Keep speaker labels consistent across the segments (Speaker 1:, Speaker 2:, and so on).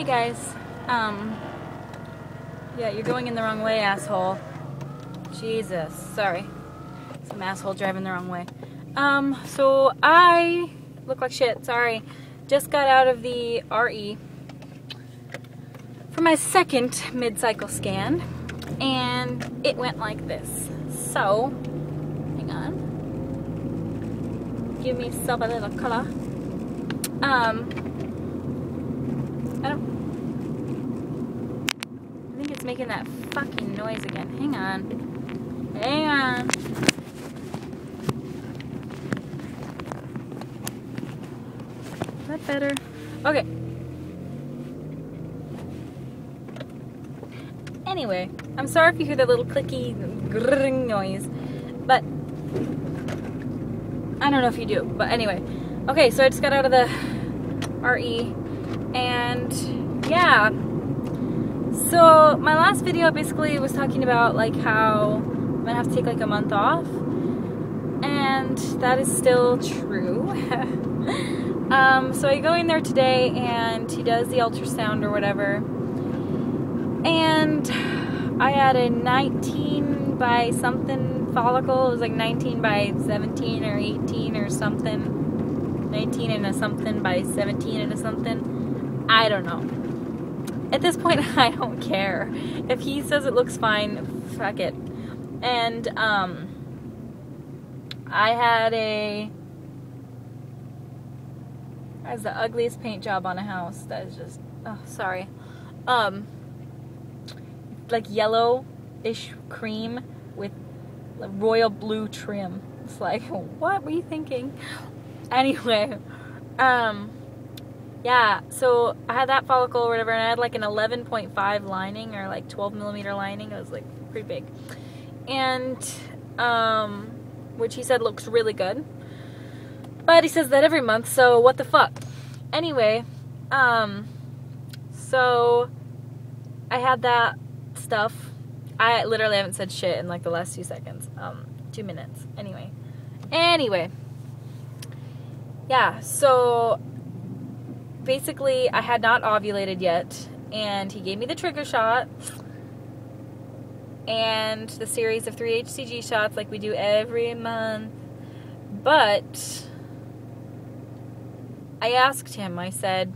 Speaker 1: Hey guys, yeah, you're going in the wrong way, asshole. Jesus, sorry. Some asshole driving the wrong way. So I look like shit, sorry. Just got out of the RE for my second mid-cycle scan, and it went like this. So, hang on. Give me yourself a little color. I think it's making that fucking noise again. Hang on. Hang on. Is that better? Okay. Anyway, I'm sorry if you hear that little clicky grrring noise, but I don't know if you do, but anyway. Okay, so I just got out of the RE, and yeah. So my last video basically was talking about like how I'm gonna have to take like a month off, and that is still true. So I go in there today, and he does the ultrasound or whatever, and I had a 19 by something follicle. It was like 19 by 17 or 18 or something. 19 and a something by 17 and a something. I don't know. At this point, I don't care. If he says it looks fine, fuck it. And, I had that's the ugliest paint job on a house. That is just, oh, sorry. Like yellow-ish cream with royal blue trim. It's like, what were you thinking? Anyway, yeah, so I had that follicle or whatever, and I had like an 11.5 lining, or like 12 millimeter lining. It was like pretty big. And, which he said looks really good. But he says that every month, so what the fuck? Anyway, so I had that stuff. I literally haven't said shit in like the last 2 seconds. 2 minutes. Anyway. Yeah, so basically I had not ovulated yet, and he gave me the trigger shot and the series of 3 HCG shots like we do every month. But I asked him, I said,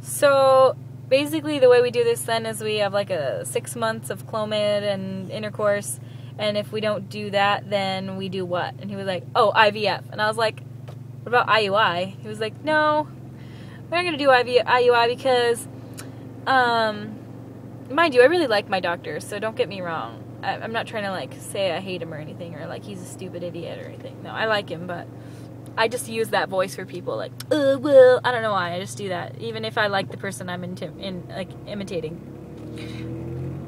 Speaker 1: so basically the way we do this then is we have like a 6 months of Clomid and intercourse, and if we don't do that, then we do what? And he was like, oh, IVF. And I was like, what about IUI? He was like, no, we're not going to do IUI because, mind you, I really like my doctor, so don't get me wrong. I'm not trying to, like, say I hate him or anything, or, like, he's a stupid idiot or anything. No, I like him, but I just use that voice for people, like, well, I don't know why, I just do that, even if I like the person I'm imitating.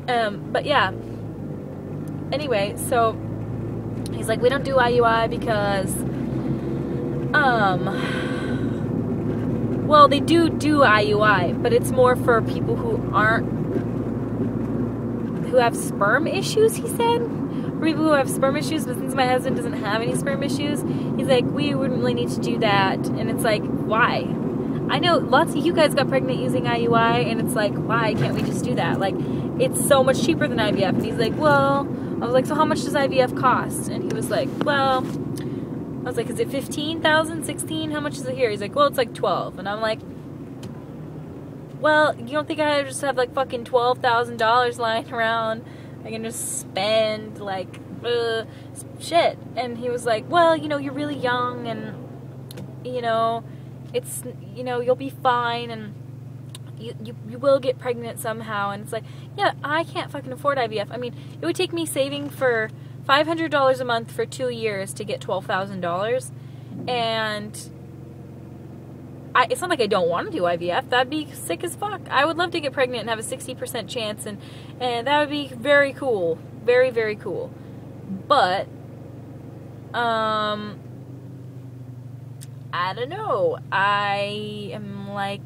Speaker 1: But, yeah. Anyway, so he's like, we don't do IUI because well, they do IUI, but it's more for people who have sperm issues, he said. For people who have sperm issues, but since my husband doesn't have any sperm issues, he's like, we wouldn't really need to do that. And it's like, why? I know lots of you guys got pregnant using IUI, and it's like, why can't we just do that? Like, it's so much cheaper than IVF. And he's like, well, I was like, so how much does IVF cost? And he was like, well, I was like, is it 15,000, 16? How much is it here? He's like, well, it's like 12. And I'm like, well, you don't think I just have like fucking $12,000 lying around? I can just spend like, shit. And he was like, well, you know, you're really young, and, you know, it's, you know, you'll be fine, and you will get pregnant somehow. And it's like, yeah, I can't fucking afford IVF. I mean, it would take me saving for $500 a month for 2 years to get $12,000, and it's not like I don't want to do IVF. That'd be sick as fuck. I would love to get pregnant and have a 60% chance, and that would be very cool, very, very cool. But I don't know. I am like,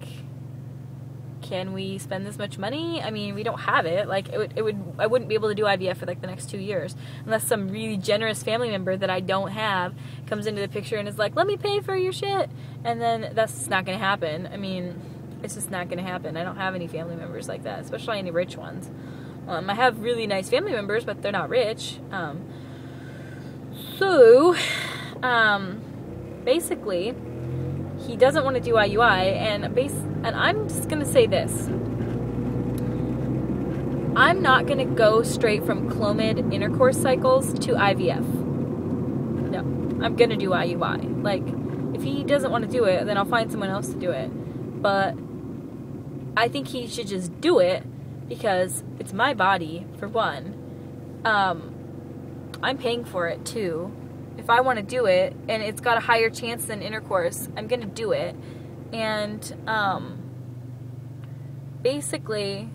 Speaker 1: can we spend this much money? I mean, we don't have it. Like, I wouldn't be able to do IVF for like the next 2 years unless some really generous family member that I don't have comes into the picture and is like, let me pay for your shit. And then that's not gonna happen. I mean, It's just not going to happen. I don't have any family members like that, especially any rich ones. I have really nice family members, but they're not rich. Basically, he doesn't want to do IUI, and I'm just going to say this. I'm not going to go straight from Clomid intercourse cycles to IVF. No, I'm going to do IUI. Like, if he doesn't want to do it, then I'll find someone else to do it. But I think he should just do it because it's my body, for one. I'm paying for it, too. If I want to do it, and it's got a higher chance than intercourse, I'm going to do it. And, basically,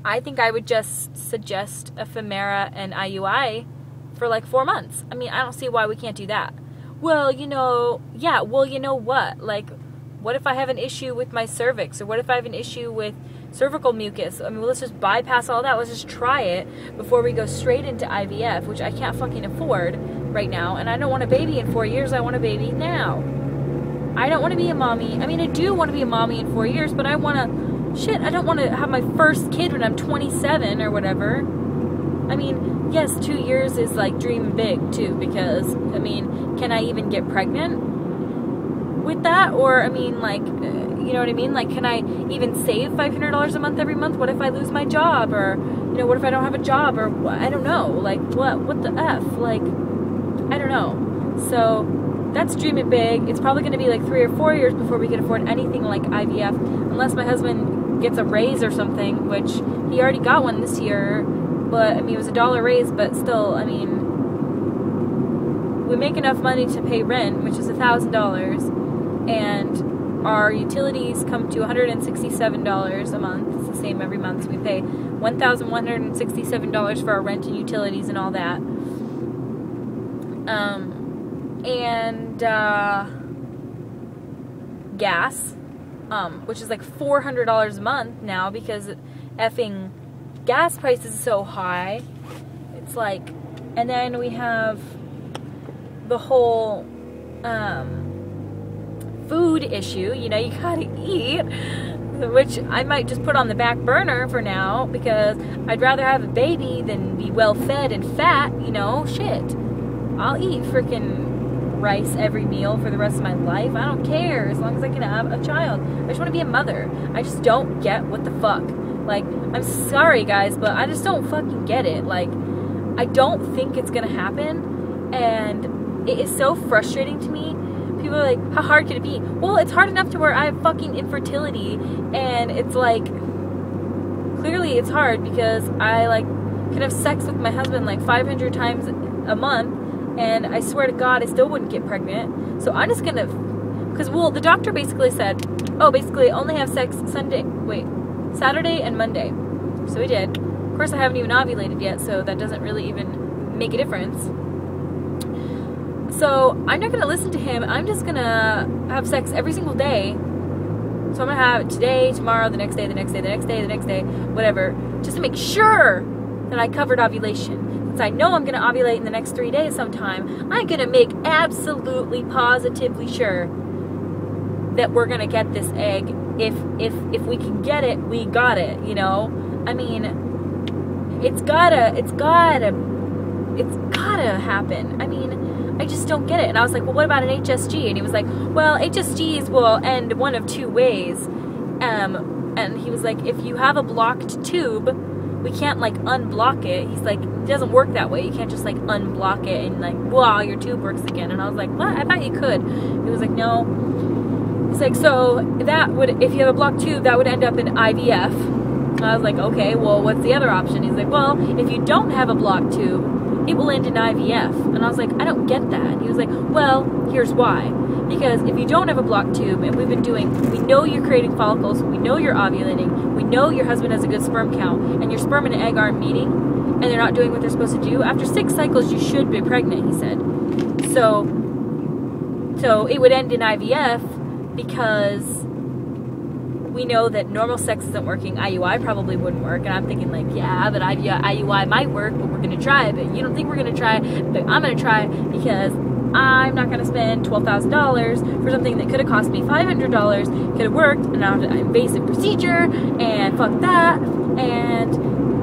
Speaker 1: I think I would just suggest a Femera and IUI for like 4 months. I mean, I don't see why we can't do that. Well, you know what? Like, what if I have an issue with my cervix? Or what if I have an issue with cervical mucus? I mean, let's just bypass all that. Let's just try it before we go straight into IVF, which I can't fucking afford right now. And I don't want a baby in 4 years. I want a baby now. I don't want to be a mommy. I mean, I do want to be a mommy in 4 years, but I want to... Shit, I don't want to have my first kid when I'm 27 or whatever. I mean, yes, 2 years is like dreaming big too, because, I mean, can I even get pregnant with that? Or, I mean, like, you know what I mean? Like, can I even save $500 a month every month? What if I lose my job? Or, you know, what if I don't have a job? Or, I don't know. Like, what the F? Like, I don't know. So, that's dreaming big. It's probably going to be like 3 or 4 years before we can afford anything like IVF, unless my husband gets a raise or something, which he already got one this year, but I mean, it was $1 raise, but still, I mean, we make enough money to pay rent, which is $1,000, and our utilities come to $167 a month. It's the same every month. So we pay $1,167 for our rent and utilities and all that. Gas, which is like $400 a month now because effing gas prices are so high. It's like, and then we have the whole food issue. You know, you gotta eat, which I might just put on the back burner for now because I'd rather have a baby than be well fed and fat. You know, shit, I'll eat freaking rice every meal for the rest of my life. I don't care as long as I can have a child. I just want to be a mother. I just don't get what the fuck. Like, I'm sorry guys, but I just don't fucking get it. Like, I don't think it's gonna happen, and it is so frustrating to me. People are like, how hard could it be? Well, it's hard enough to where I have fucking infertility, and it's like, clearly it's hard because I like can have sex with my husband like 500 times a month, and I swear to God, I still wouldn't get pregnant. So I'm just gonna, because, well, the doctor basically said, oh, basically only have sex Saturday and Monday. So we did. Of course, I haven't even ovulated yet, so that doesn't really even make a difference. So I'm not gonna listen to him. I'm just gonna have sex every single day. So I'm gonna have it today, tomorrow, the next day, the next day, the next day, the next day, whatever, just to make sure that I covered ovulation. Since I know I'm going to ovulate in the next 3 days sometime, I'm going to make absolutely positively sure that we're going to get this egg. If we can get it, we got it, you know? I mean, it's gotta happen. I mean, I just don't get it. And I was like, well, what about an HSG? And he was like, well, HSGs will end one of 2 ways. And he was like, if you have a blocked tube, we can't like unblock it. He's like, it doesn't work that way. You can't just like unblock it and like, wow, your tube works again. And I was like, what? I thought you could. He was like, no. He's like, so that would, if you have a blocked tube, that would end up in IVF. And I was like, okay, well, what's the other option? He's like, well, if you don't have a blocked tube, it will end in IVF. And I was like, I don't get that. He was like, well, here's why. Because if you don't have a blocked tube, and we know you're creating follicles, we know you're ovulating, we know your husband has a good sperm count, and your sperm and egg aren't meeting, and they're not doing what they're supposed to do, after 6 cycles you should be pregnant, he said. So it would end in IVF because we know that normal sex isn't working. IUI probably wouldn't work. And I'm thinking like, yeah, but IUI might work, but we're going to try it. But you don't think we're going to try it, but I'm going to try it because I'm not going to spend $12,000 for something that could have cost me $500, could have worked, and now an invasive procedure, and fuck that. And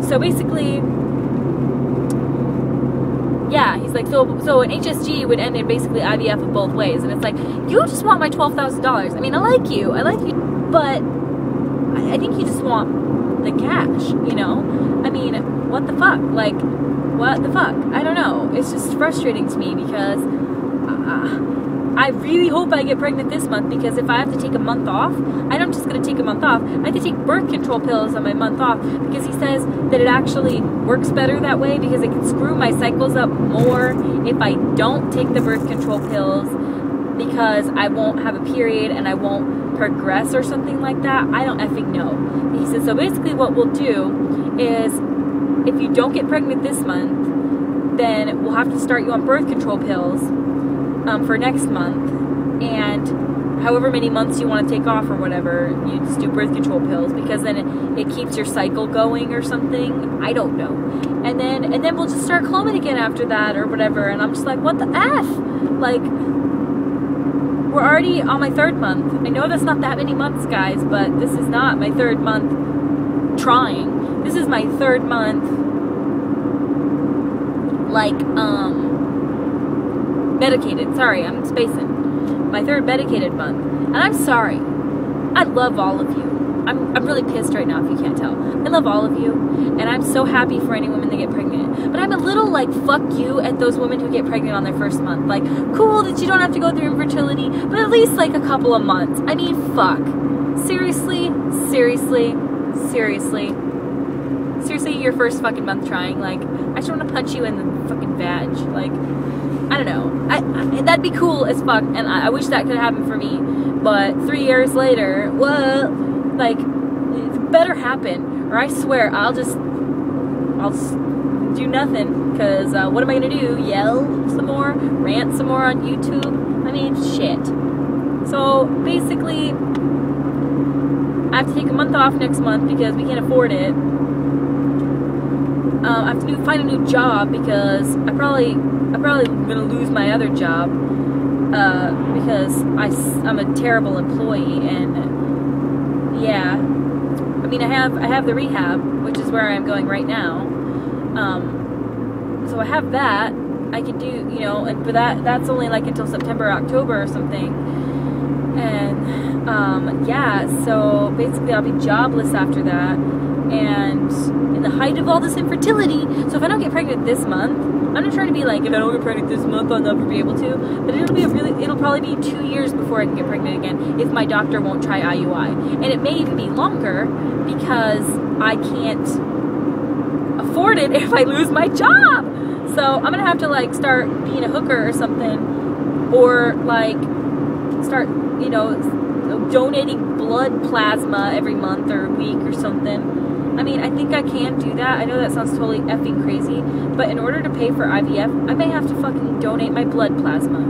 Speaker 1: so basically, yeah, he's like, so an HSG would end in basically IVF of both ways. And it's like, you just want my $12,000. I mean, I like you, but I think you just want the cash, you know? I mean, what the fuck? Like, what the fuck? I don't know. It's just frustrating to me because I really hope I get pregnant this month, because if I have to take a month off, I'm not just going to take a month off. I have to take birth control pills on my month off, because he says that it actually works better that way, because it can screw my cycles up more if I don't take the birth control pills, because I won't have a period and I won't progress or something like that. I don't effing know. He says, so basically what we'll do is, if you don't get pregnant this month, then we'll have to start you on birth control pills for next month, and however many months you want to take off or whatever, you just do birth control pills, because then it keeps your cycle going or something. I don't know. And then we'll just start cloning again after that or whatever. And I'm just like, what the F? Like, we're already on my 3rd month. I know that's not that many months, guys, but this is not my 3rd month trying. This is my 3rd month, like, medicated. Sorry, I'm spacing. My 3rd medicated month. And I'm sorry. I love all of you. I'm really pissed right now if you can't tell. I love all of you. And I'm so happy for any women that get pregnant. But I'm a little like, fuck you at those women who get pregnant on their 1st month. Like, cool that you don't have to go through infertility, but at least like a couple of months. I mean, fuck. Seriously? Seriously? Seriously? Seriously, your 1st fucking month trying? Like, I just want to punch you in the fucking vag. Like, I don't know. That'd be cool as fuck, and I wish that could happen for me. But 3 years later, well, like, it better happen, or I swear I'll just do nothing. Cause what am I gonna do? Yell some more? Rant some more on YouTube? I mean, shit. So basically, I have to take a month off next month because we can't afford it. I have to find a new job because I'm probably gonna lose my other job because I'm a terrible employee, and yeah, I mean, I have the rehab, which is where I'm going right now. So I have that I can do, you know, but that's only like until September, October or something. And yeah, so basically I'll be jobless after that, and in the height of all this infertility. So if I don't get pregnant this month, I'm not trying to be like, if I don't get pregnant this month, I'll never be able to. But it'll probably be 2 years before I can get pregnant again if my doctor won't try IUI. And it may even be longer because I can't afford it if I lose my job. So I'm gonna have to like start being a hooker or something, or like start, you know, donating blood plasma every month or week or something. I mean, I think I can do that. I know that sounds totally effing crazy, but in order to pay for IVF, I may have to fucking donate my blood plasma.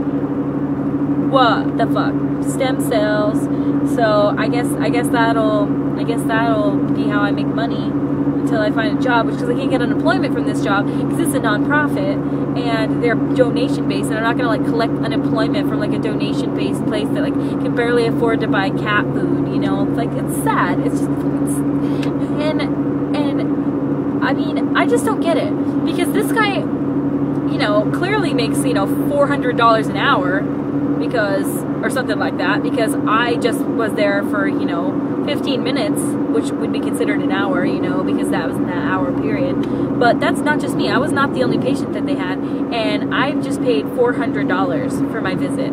Speaker 1: What the fuck? Stem cells. So I guess that'll be how I make money until I find a job, which, because I can't get unemployment from this job because it's a non-profit and they're donation based, and I'm not gonna like collect unemployment from like a donation based place that like can barely afford to buy cat food, you know. It's like, it's sad. It's just and I mean, I just don't get it, because this guy, you know, clearly makes, you know, $400 an hour because, or something like that, because I just was there for, you know, 15 minutes, which would be considered an hour, you know, because that was in that hour period. But that's not just me. I was not the only patient that they had, and I just paid $400 for my visit.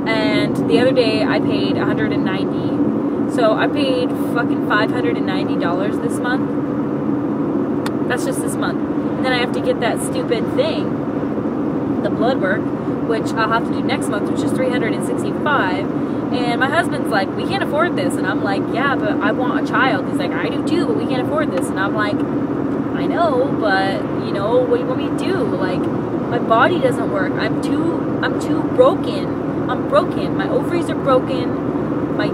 Speaker 1: And the other day I paid $190. So I paid fucking $590 this month. That's just this month. And then I have to get that stupid thing, the blood work, which I'll have to do next month, which is $365. And my husband's like, we can't afford this. And I'm like, yeah, but I want a child. He's like, I do too, but we can't afford this. And I'm like, I know, but you know, what do you want me to do? Like, my body doesn't work. I'm too broken. I'm broken. My ovaries are broken. My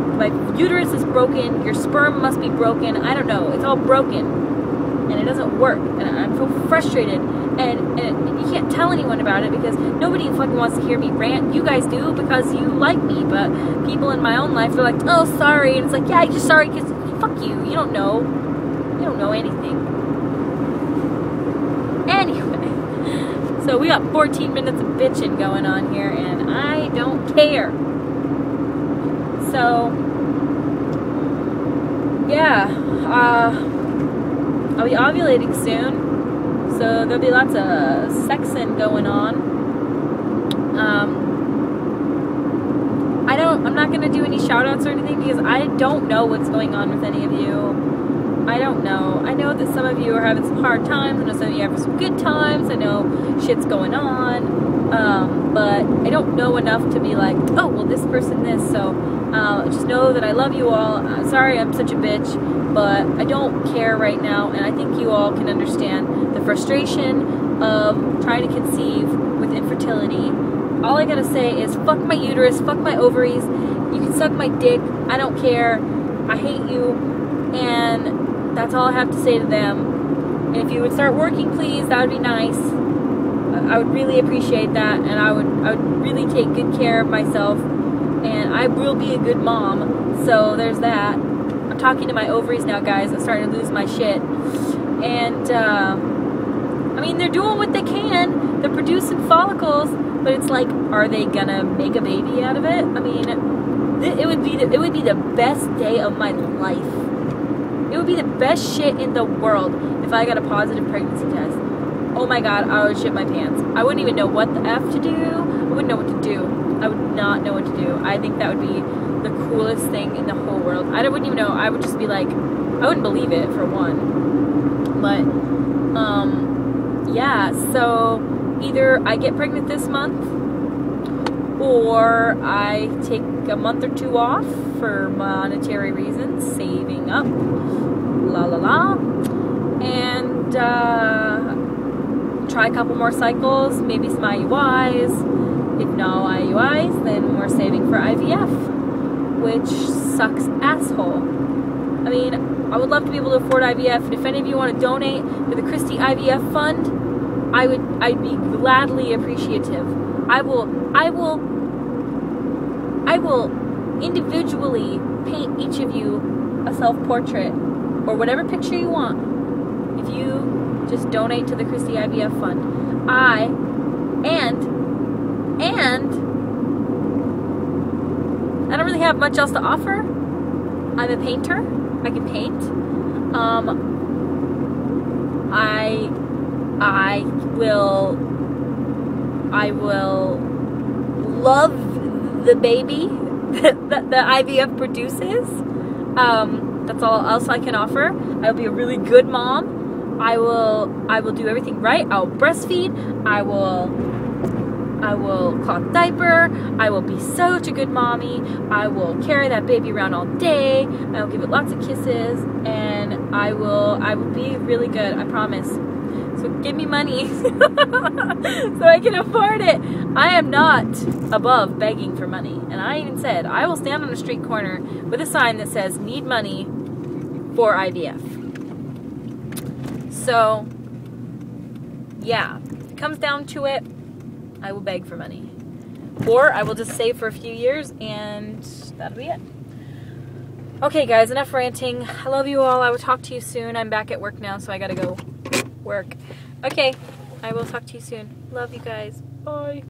Speaker 1: uterus is broken. Your sperm must be broken. I don't know. It's all broken. And it doesn't work. And I'm so frustrated And you can't tell anyone about it because nobody fucking wants to hear me rant. You guys do because you like me, but people in my own life are like, oh, sorry. And it's like, yeah, you're sorry because fuck you. You don't know. You don't know anything. Anyway, so we got 14 minutes of bitching going on here, and I don't care. So, yeah, I'll be ovulating soon. So there'll be lots of sexing going on. I'm not going to do any shout outs or anything because I don't know what's going on with any of you. I don't know. I know that some of you are having some hard times. I know some of you are having some good times. I know shit's going on. But I don't know enough to be like, oh, well, this person this. So just know that I love you all. Sorry I'm such a bitch, but I don't care right now. And I think you all can understand the frustration of trying to conceive with infertility. All I gotta say is fuck my uterus, fuck my ovaries. You can suck my dick. I don't care. I hate you. And that's all I have to say to them. And if you would start working, please, that would be nice. I would really appreciate that, and I would really take good care of myself, and I will be a good mom. So there's that. I'm talking to my ovaries now, guys. I'm starting to lose my shit. And I mean, they're doing what they can. They're producing follicles, but it's like, are they gonna make a baby out of it? I mean, it would be the best day of my life. It would be the best shit in the world if I got a positive pregnancy test. Oh my god, I would shit my pants. I wouldn't even know what the F to do. I wouldn't know what to do. I would not know what to do. I think that would be the coolest thing in the whole world. I wouldn't even know. I would just be like, I wouldn't believe it, for one. But, yeah, so either I get pregnant this month, or I take a month or two off for monetary reasons, saving up, la la la, and try a couple more cycles, maybe some IUIs. If no IUIs, then we're saving for IVF, which sucks asshole. I mean, I would love to be able to afford IVF, and if any of you want to donate to the Christie IVF Fund, I'd be gladly appreciative. I will individually paint each of you a self-portrait or whatever picture you want if you just donate to the Christie IVF Fund. And I don't really have much else to offer. I'm a painter. I can paint. I will love the baby that the IVF produces. That's all else I can offer. I'll be a really good mom. I will do everything right. I'll breastfeed. I will cloth diaper. I will be such a good mommy. I will carry that baby around all day. I will give it lots of kisses, and I will be really good. I promise. So give me money so I can afford it. I am not above begging for money. And I even said, I will stand on a street corner with a sign that says, need money for IVF. So, yeah, if it comes down to it, I will beg for money. Or I will just save for a few years and that'll be it. Okay, guys, enough ranting. I love you all. I will talk to you soon. I'm back at work now, so I gotta go work. Okay, I will talk to you soon. Love you guys. Bye.